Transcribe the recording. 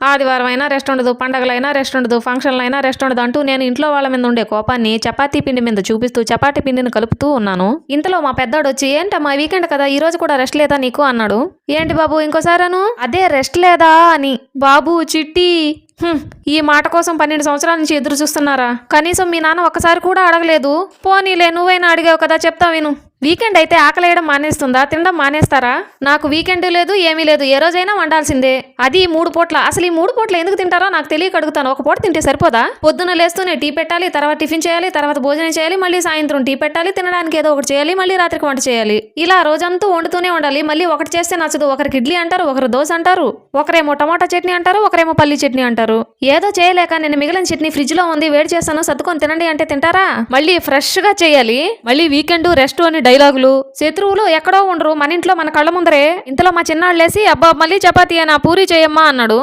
ఆదివారం అయినా రెస్ట్ ఉండదు, పండగలైనా రెస్ట్ ఉండదు, ఫంక్షన్లైనా రెస్ట్ ఉండదు అంటూ నేను ఇంట్లో వాళ్ళ మీద ఉండే కోపాన్ని చపాతీ పిండి మీద చూపిస్తూ చపాతీ పిండిని కలుపుతూ ఉన్నాను. ఇంతలో మా పెద్దోడు వచ్చి, ఏంటమ్మా వీకెండ్ కదా ఈ రోజు కూడా రెస్ట్ లేదా నీకు అన్నాడు. ఏంటి బాబు ఇంకోసారను? అదే రెస్ట్ లేదా అని. బాబు చిట్టి, ఈ మాట కోసం 12 సంవత్సరాల నుంచి ఎదురు చూస్తున్నారా? కనీసం మీ నాన్న ఒక్కసారి కూడా అడగలేదు. పోనీలే నువ్వైనా అడిగావు కదా, చెప్తా విను. వీకెండ్ అయితే ఆకలేయడం మానేస్తుందా? తినడం మానేస్తారా? నాకు వీకెండ్ లేదు, ఏమీ లేదు, ఏ రోజైనా వండాల్సిందే. అది 3 పూట్ల. అసలు ఈ 3 పూట్ల ఎందుకు తింటారో నాకు తెలియక అడుగుతాను. ఒక పూట తింటే సరిపోదా? పొద్దున లేస్తూనే టీ పెట్టాలి, తర్వాత టిఫిన్ చేయాలి, తర్వాత భోజనం చేయాలి, మళ్ళీ సాయంత్రం టీ పెట్టాలి, తినడానికి ఏదో ఒకటి చేయాలి, మళ్ళీ రాత్రికి వంట చేయాలి. ఇలా రోజంతా వండుతూనే ఉండాలి. మళ్ళీ ఒకటి చేస్తే నచ్చదు. ఒకరికి ఇడ్లీ అంటారు, ఒకరు దోశ అంటారు, ఒకరేమో టమాటా చట్నీ అంటారు, ఒకరేమో పల్లి చట్నీ అంటారు. ఏదో చేయలేక నేను మిగిలిన చట్నీ ఫ్రిడ్జ్ లో ఉంది, వేడి చేస్తాను, సర్దుకొని తినండి అంటే తింటారా? మళ్ళీ ఫ్రెష్ గా చేయాలి. మళ్ళీ వీకెండ్ రెస్ట్ అని డైలాగులు. శత్రువులు ఎక్కడో ఉండరు, మన ఇంట్లో మన కళ్ళ ముందరే. ఇంతలో మా చిన్నాళ్ళు లేసి, అబ్బా మళ్ళీ చపాతీ అయినా పూరి చేయమ్మా అన్నాడు.